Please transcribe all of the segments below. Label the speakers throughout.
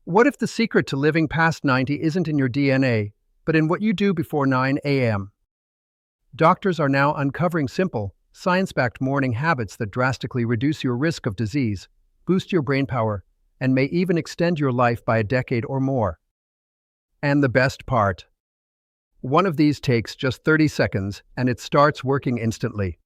Speaker 1: What if the secret to living past 90 isn't in your DNA, but in what you do before 9 a.m.? Doctors are now uncovering simple, science-backed morning habits that drastically reduce your risk of disease, boost your brain power, and may even extend your life by a decade or more. And the best part? One of these takes just 30 seconds and it starts working instantly.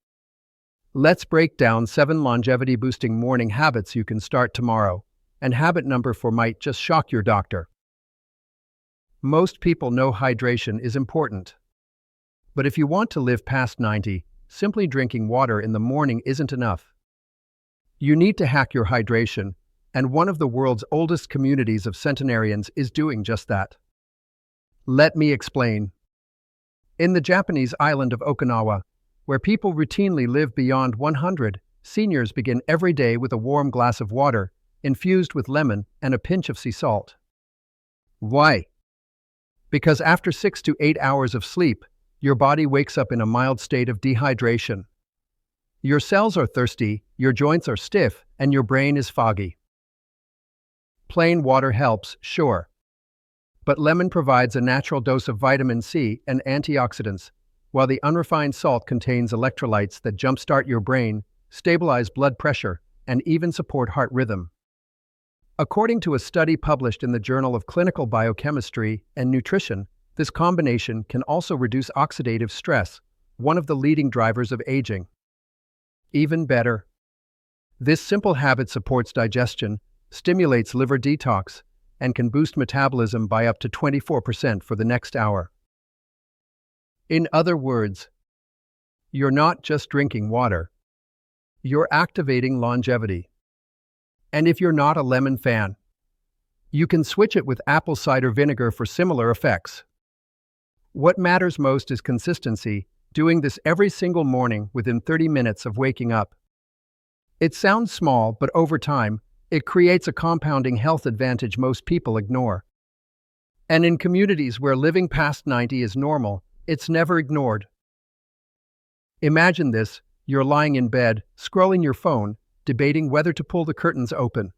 Speaker 1: Let's break down 7 longevity-boosting morning habits you can start tomorrow. And habit number 4 might just shock your doctor. Most people know hydration is important. But if you want to live past 90, simply drinking water in the morning isn't enough. You need to hack your hydration, and one of the world's oldest communities of centenarians is doing just that. Let me explain. In the Japanese island of Okinawa, where people routinely live beyond 100, seniors begin every day with a warm glass of water, infused with lemon and a pinch of sea salt. Why? Because after 6 to 8 hours of sleep, your body wakes up in a mild state of dehydration. Your cells are thirsty, your joints are stiff, and your brain is foggy. Plain water helps, sure. But lemon provides a natural dose of vitamin C and antioxidants, while the unrefined salt contains electrolytes that jumpstart your brain, stabilize blood pressure, and even support heart rhythm. According to a study published in the Journal of Clinical Biochemistry and Nutrition, this combination can also reduce oxidative stress, one of the leading drivers of aging. Even better, this simple habit supports digestion, stimulates liver detox, and can boost metabolism by up to 24% for the next hour. In other words, you're not just drinking water, you're activating longevity. And if you're not a lemon fan, you can switch it with apple cider vinegar for similar effects. What matters most is consistency, doing this every single morning within 30 minutes of waking up. It sounds small, but over time, it creates a compounding health advantage most people ignore. And in communities where living past 90 is normal, it's never ignored. Imagine this: you're lying in bed, scrolling your phone, debating whether to pull the curtains open.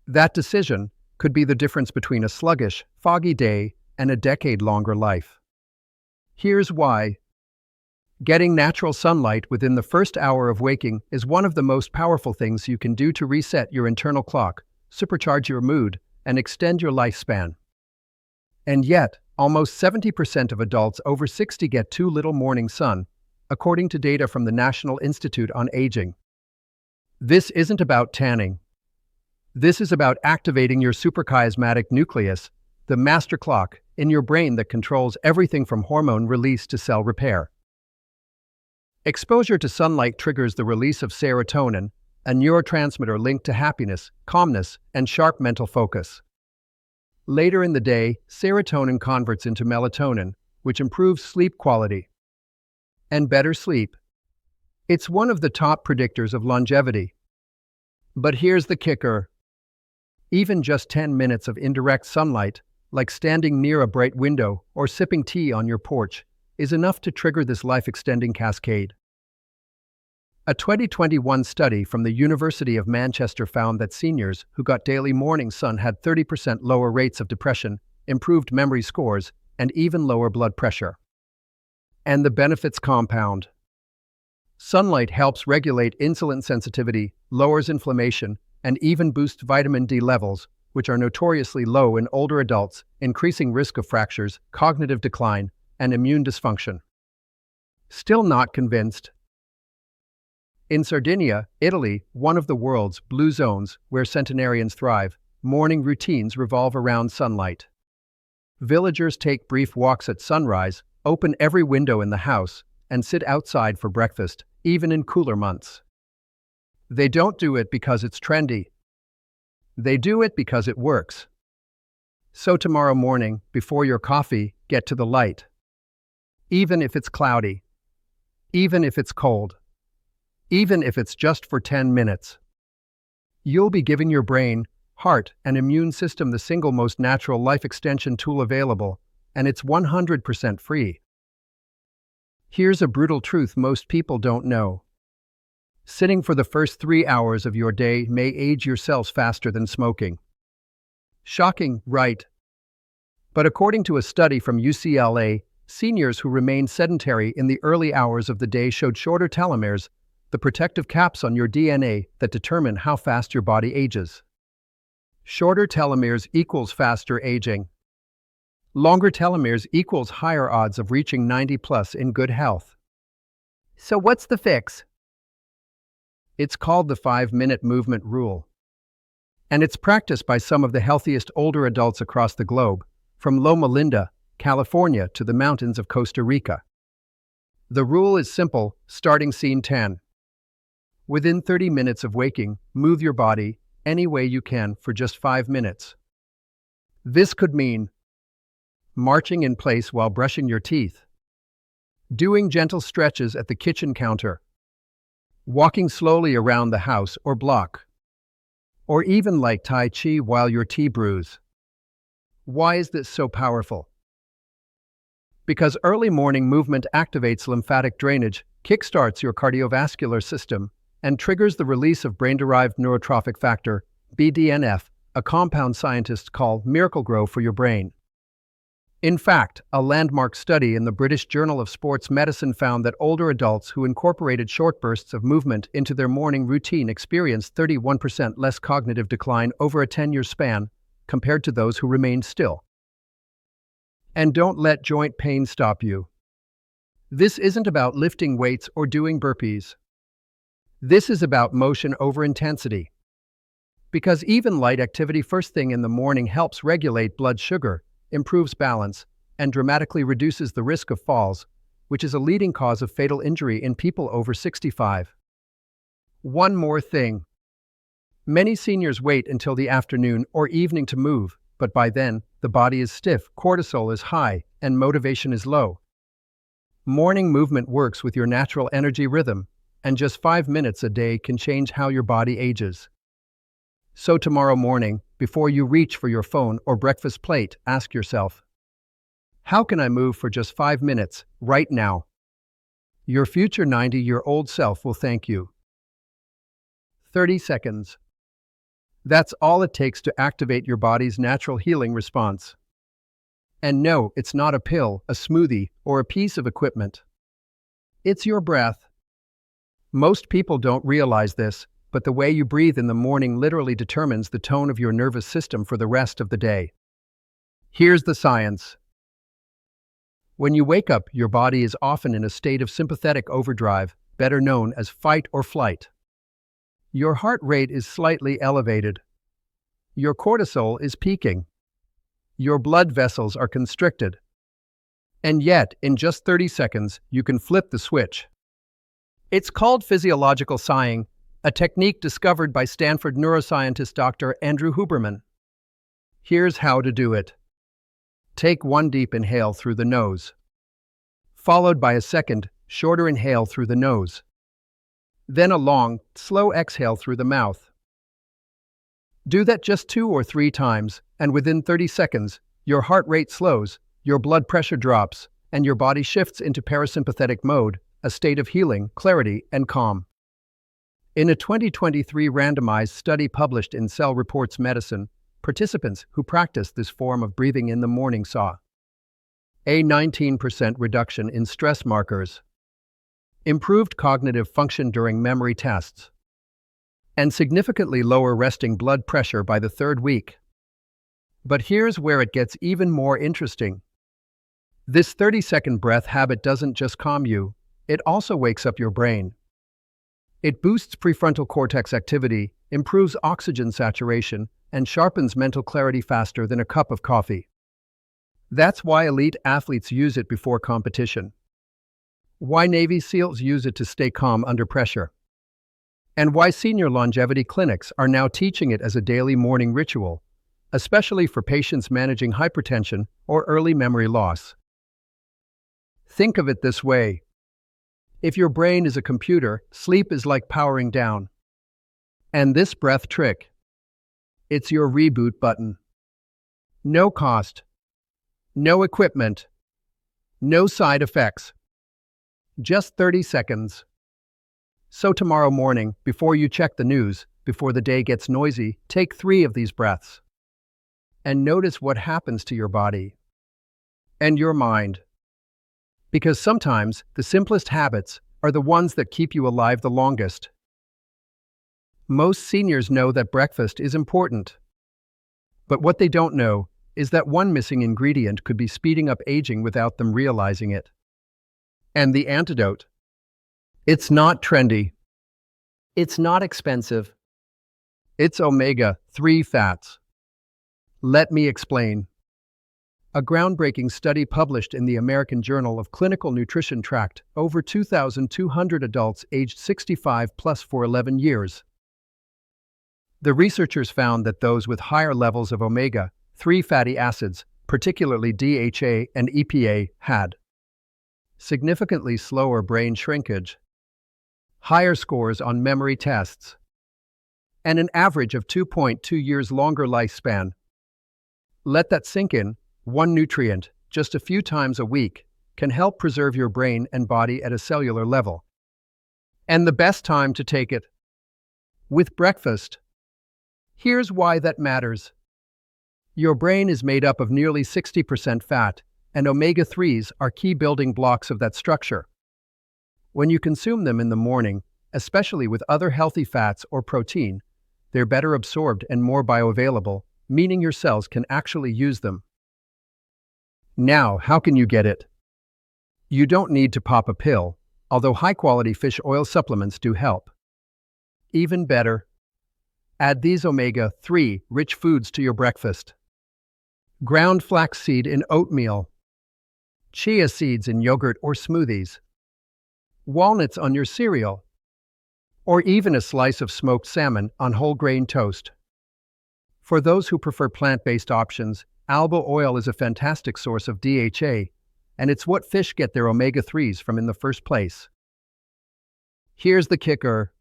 Speaker 1: That decision could be the difference between a sluggish, foggy day and a decade-longer life. Here's why. Getting natural sunlight within the first hour of waking is one of the most powerful things you can do to reset your internal clock, supercharge your mood, and extend your lifespan. And yet, almost 70% of adults over 60 get too little morning sun, according to data from the National Institute on Aging. This isn't about tanning. This is about activating your suprachiasmatic nucleus, the master clock in your brain that controls everything from hormone release to cell repair. Exposure to sunlight triggers the release of serotonin, a neurotransmitter linked to happiness, calmness, and sharp mental focus. Later in the day, serotonin converts into melatonin, which improves sleep quality. And better sleep. It's one of the top predictors of longevity. But here's the kicker. Even just 10 minutes of indirect sunlight, like standing near a bright window or sipping tea on your porch, is enough to trigger this life-extending cascade. A 2021 study from the University of Manchester found that seniors who got daily morning sun had 30% lower rates of depression, improved memory scores, and even lower blood pressure. And the benefits compound. Sunlight helps regulate insulin sensitivity, lowers inflammation, and even boosts vitamin D levels, which are notoriously low in older adults, increasing risk of fractures, cognitive decline, and immune dysfunction. Still not convinced? In Sardinia, Italy, one of the world's blue zones where centenarians thrive, morning routines revolve around sunlight. Villagers take brief walks at sunrise, open every window in the house, and sit outside for breakfast, even in cooler months. They don't do it because it's trendy. They do it because it works. So tomorrow morning, before your coffee, get to the light. Even if it's cloudy. Even if it's cold. Even if it's just for 10 minutes. You'll be giving your brain, heart, and immune system the single most natural life extension tool available, and it's 100% free. Here's a brutal truth most people don't know. Sitting for the first 3 hours of your day may age your cells faster than smoking. Shocking, right? But according to a study from UCLA, seniors who remained sedentary in the early hours of the day showed shorter telomeres, the protective caps on your DNA that determine how fast your body ages. Shorter telomeres equals faster aging. Longer telomeres equals higher odds of reaching 90 plus in good health. So what's the fix? It's called the 5-minute movement rule. And it's practiced by some of the healthiest older adults across the globe, from Loma Linda, California to the mountains of Costa Rica. The rule is simple, starting scene 10. Within 30 minutes of waking, move your body any way you can for just 5 minutes. This could mean marching in place while brushing your teeth, doing gentle stretches at the kitchen counter, walking slowly around the house or block, or even like Tai Chi while your tea brews. Why is this so powerful? Because early morning movement activates lymphatic drainage, kickstarts your cardiovascular system, and triggers the release of brain-derived neurotrophic factor, BDNF, a compound scientists call Miracle-Grow for your brain. In fact, a landmark study in the British Journal of Sports Medicine found that older adults who incorporated short bursts of movement into their morning routine experienced 31% less cognitive decline over a 10-year span compared to those who remained still. And don't let joint pain stop you. This isn't about lifting weights or doing burpees. This is about motion over intensity. Because even light activity first thing in the morning helps regulate blood sugar, improves balance, and dramatically reduces the risk of falls, which is a leading cause of fatal injury in people over 65. One more thing. Many seniors wait until the afternoon or evening to move, but by then, the body is stiff, cortisol is high, and motivation is low. Morning movement works with your natural energy rhythm, and just 5 minutes a day can change how your body ages. So tomorrow morning, before you reach for your phone or breakfast plate, ask yourself, how can I move for just 5 minutes, right now? Your future 90-year-old self will thank you. 30 seconds. That's all it takes to activate your body's natural healing response. And no, it's not a pill, a smoothie, or a piece of equipment. It's your breath. Most people don't realize this, but the way you breathe in the morning literally determines the tone of your nervous system for the rest of the day. Here's the science. When you wake up, your body is often in a state of sympathetic overdrive, better known as fight or flight. Your heart rate is slightly elevated. Your cortisol is peaking. Your blood vessels are constricted. And yet, in just 30 seconds, you can flip the switch. It's called physiological sighing, a technique discovered by Stanford neuroscientist Dr. Andrew Huberman. Here's how to do it. Take one deep inhale through the nose, followed by a second, shorter inhale through the nose. Then a long, slow exhale through the mouth. Do that just 2 or 3 times, and within 30 seconds, your heart rate slows, your blood pressure drops, and your body shifts into parasympathetic mode, a state of healing, clarity, and calm. In a 2023 randomized study published in Cell Reports Medicine, participants who practiced this form of breathing in the morning saw a 19% reduction in stress markers, improved cognitive function during memory tests, and significantly lower resting blood pressure by the 3rd week. But here's where it gets even more interesting. This 30-second breath habit doesn't just calm you, it also wakes up your brain. It boosts prefrontal cortex activity, improves oxygen saturation, and sharpens mental clarity faster than a cup of coffee. That's why elite athletes use it before competition. Why Navy SEALs use it to stay calm under pressure. And why senior longevity clinics are now teaching it as a daily morning ritual, especially for patients managing hypertension or early memory loss. Think of it this way. If your brain is a computer, sleep is like powering down. And this breath trick, it's your reboot button. No cost, no equipment, no side effects. Just 30 seconds. So tomorrow morning, before you check the news, before the day gets noisy, take 3 of these breaths. and notice what happens to your body and your mind. Because sometimes the simplest habits are the ones that keep you alive the longest. Most seniors know that breakfast is important. But what they don't know is that one missing ingredient could be speeding up aging without them realizing it. And the antidote? It's not trendy. It's not expensive. It's omega-3 fats. Let me explain. A groundbreaking study published in the American Journal of Clinical Nutrition tracked over 2,200 adults aged 65 plus for 11 years. The researchers found that those with higher levels of omega-3 fatty acids, particularly DHA and EPA, had significantly slower brain shrinkage, higher scores on memory tests, and an average of 2.2 years longer lifespan. Let that sink in. One nutrient, just a few times a week, can help preserve your brain and body at a cellular level. And the best time to take it? With breakfast. Here's why that matters. Your brain is made up of nearly 60% fat, and omega-3s are key building blocks of that structure. When you consume them in the morning, especially with other healthy fats or protein, they're better absorbed and more bioavailable, meaning your cells can actually use them. Now, how can you get it? You don't need to pop a pill, although high-quality fish oil supplements do help. Even better, add these omega-3 rich foods to your breakfast. Ground flaxseed in oatmeal, chia seeds in yogurt or smoothies, walnuts on your cereal, or even a slice of smoked salmon on whole grain toast. For those who prefer plant-based options, alga oil is a fantastic source of DHA, and it's what fish get their omega-3s from in the first place. Here's the kicker.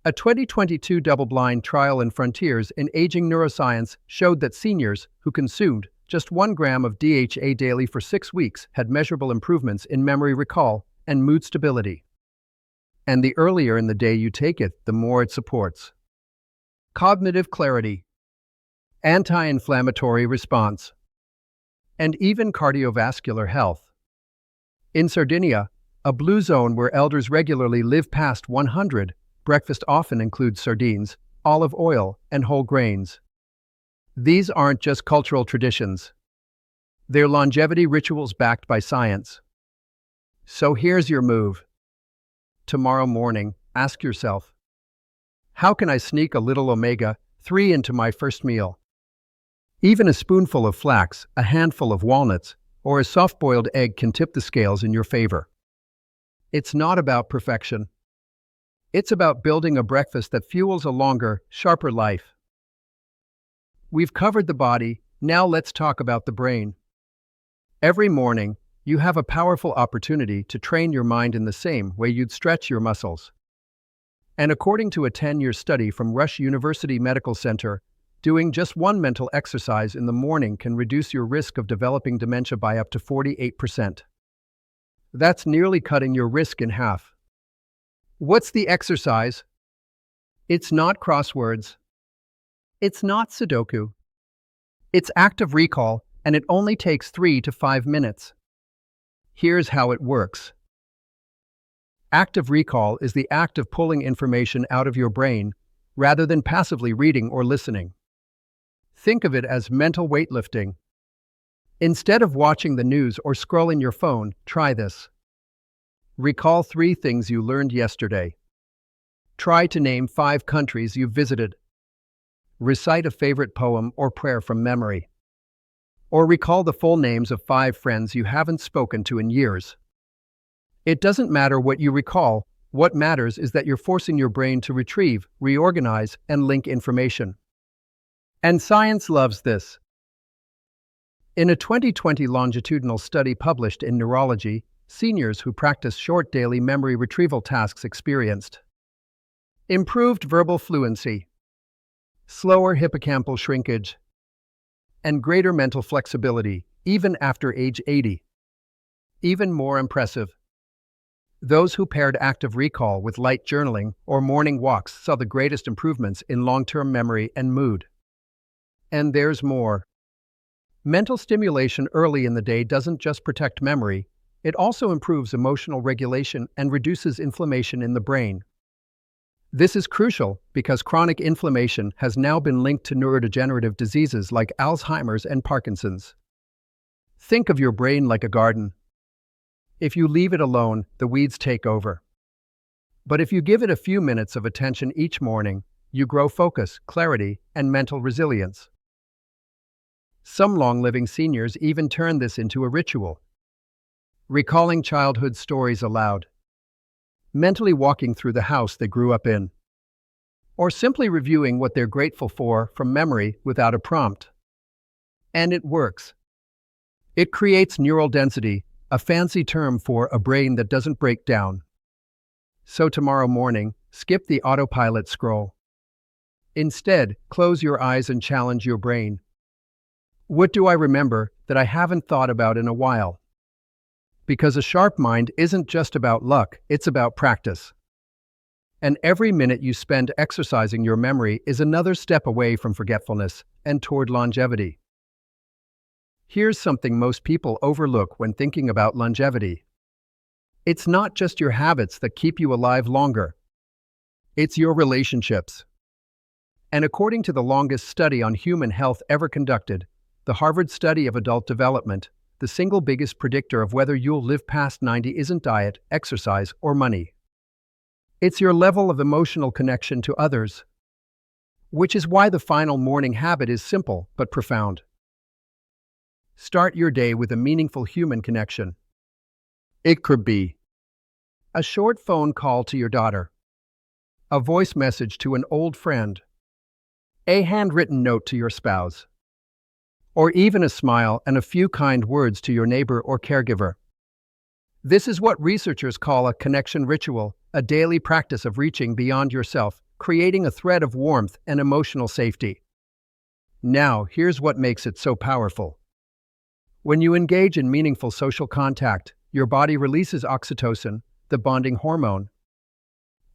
Speaker 1: A 2022 double-blind trial in Frontiers in Aging Neuroscience showed that seniors who consumed just 1 gram of DHA daily for 6 weeks had measurable improvements in memory recall and mood stability. And the earlier in the day you take it, the more it supports cognitive clarity, anti-inflammatory response, and even cardiovascular health. In Sardinia, a blue zone where elders regularly live past 100, breakfast often includes sardines, olive oil, and whole grains. These aren't just cultural traditions. They're longevity rituals backed by science. So here's your move. Tomorrow morning, ask yourself, how can I sneak a little omega-3 into my first meal? Even a spoonful of flax, a handful of walnuts, or a soft-boiled egg can tip the scales in your favor. It's not about perfection. It's about building a breakfast that fuels a longer, sharper life. We've covered the body, now let's talk about the brain. Every morning, you have a powerful opportunity to train your mind in the same way you'd stretch your muscles. And according to a 10-year study from Rush University Medical Center, doing just one mental exercise in the morning can reduce your risk of developing dementia by up to 48%. That's nearly cutting your risk in half. What's the exercise? It's not crosswords. It's not Sudoku. It's active recall, and it only takes 3 to 5 minutes. Here's how it works. Active recall is the act of pulling information out of your brain rather than passively reading or listening. Think of it as mental weightlifting. Instead of watching the news or scrolling your phone, try this. Recall 3 things you learned yesterday. Try to name 5 countries you've visited. Recite a favorite poem or prayer from memory. Or recall the full names of 5 friends you haven't spoken to in years. It doesn't matter what you recall. What matters is that you're forcing your brain to retrieve, reorganize, and link information. And science loves this. In a 2020 longitudinal study published in Neurology, seniors who practiced short daily memory retrieval tasks experienced improved verbal fluency, slower hippocampal shrinkage, and greater mental flexibility, even after age 80. Even more impressive, those who paired active recall with light journaling or morning walks saw the greatest improvements in long-term memory and mood. And there's more. Mental stimulation early in the day doesn't just protect memory, it also improves emotional regulation and reduces inflammation in the brain. This is crucial because chronic inflammation has now been linked to neurodegenerative diseases like Alzheimer's and Parkinson's. Think of your brain like a garden. If you leave it alone, the weeds take over. But if you give it a few minutes of attention each morning, you grow focus, clarity, and mental resilience. Some long-living seniors even turn this into a ritual. Recalling childhood stories aloud, mentally walking through the house they grew up in, or simply reviewing what they're grateful for from memory without a prompt. And it works. It creates neural density, a fancy term for a brain that doesn't break down. So tomorrow morning, skip the autopilot scroll. Instead, close your eyes and challenge your brain. What do I remember that I haven't thought about in a while? Because a sharp mind isn't just about luck, it's about practice. And every minute you spend exercising your memory is another step away from forgetfulness and toward longevity. Here's something most people overlook when thinking about longevity. It's not just your habits that keep you alive longer. It's your relationships. And according to the longest study on human health ever conducted, the Harvard Study of Adult Development, the single biggest predictor of whether you'll live past 90 isn't diet, exercise, or money. It's your level of emotional connection to others. Which is why the final morning habit is simple but profound. Start your day with a meaningful human connection. It could be a short phone call to your daughter, a voice message to an old friend, a handwritten note to your spouse, or even a smile and a few kind words to your neighbor or caregiver. This is what researchers call a connection ritual, a daily practice of reaching beyond yourself, creating a thread of warmth and emotional safety. Now, here's what makes it so powerful. When you engage in meaningful social contact, your body releases oxytocin, the bonding hormone.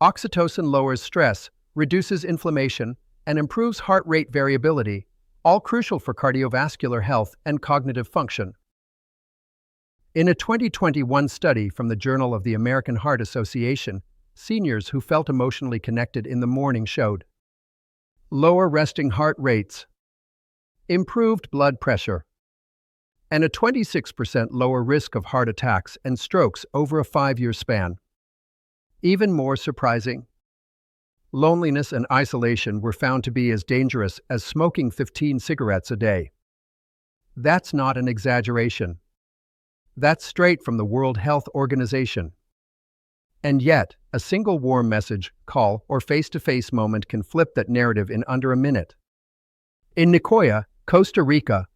Speaker 1: Oxytocin lowers stress, reduces inflammation, and improves heart rate variability, all crucial for cardiovascular health and cognitive function. In a 2021 study from the Journal of the American Heart Association, seniors who felt emotionally connected in the morning showed lower resting heart rates, improved blood pressure, and a 26% lower risk of heart attacks and strokes over a 5-year span. Even more surprising, loneliness and isolation were found to be as dangerous as smoking 15 cigarettes a day. That's not an exaggeration. That's straight from the World Health Organization. And yet, a single warm message, call, or face-to-face moment can flip that narrative in under a minute. In Nicoya, Costa Rica,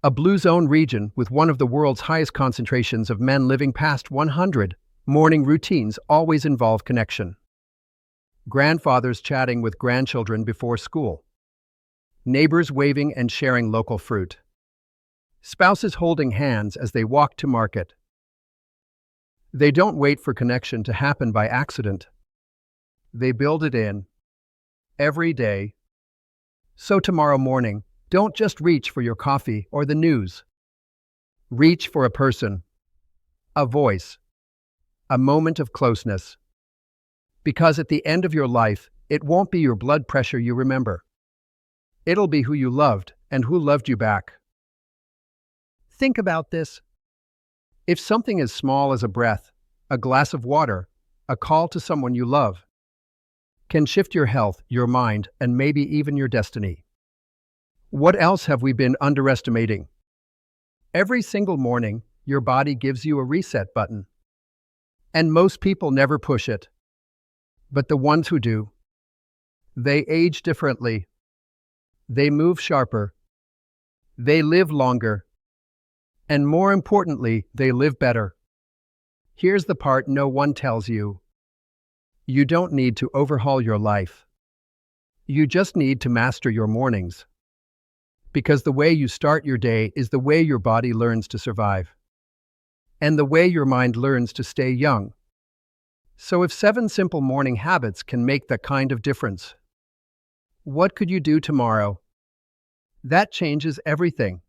Speaker 1: a blue zone region with one of the world's highest concentrations of men living past 100, morning routines always involve connection. Grandfathers chatting with grandchildren before school. Neighbors waving and sharing local fruit. Spouses holding hands as they walk to market. They don't wait for connection to happen by accident. They build it in. Every day. So tomorrow morning, don't just reach for your coffee or the news. Reach for a person, a voice, a moment of closeness. Because at the end of your life, it won't be your blood pressure you remember. It'll be who you loved and who loved you back. Think about this. If something as small as a breath, a glass of water, a call to someone you love, can shift your health, your mind, and maybe even your destiny. What else have we been underestimating? Every single morning, your body gives you a reset button. And most people never push it. But the ones who do, they age differently. They move sharper. They live longer. And more importantly, they live better. Here's the part no one tells you. You don't need to overhaul your life. You just need to master your mornings. Because the way you start your day is the way your body learns to survive. And the way your mind learns to stay young. So if 7 simple morning habits can make that kind of difference, what could you do tomorrow? That changes everything.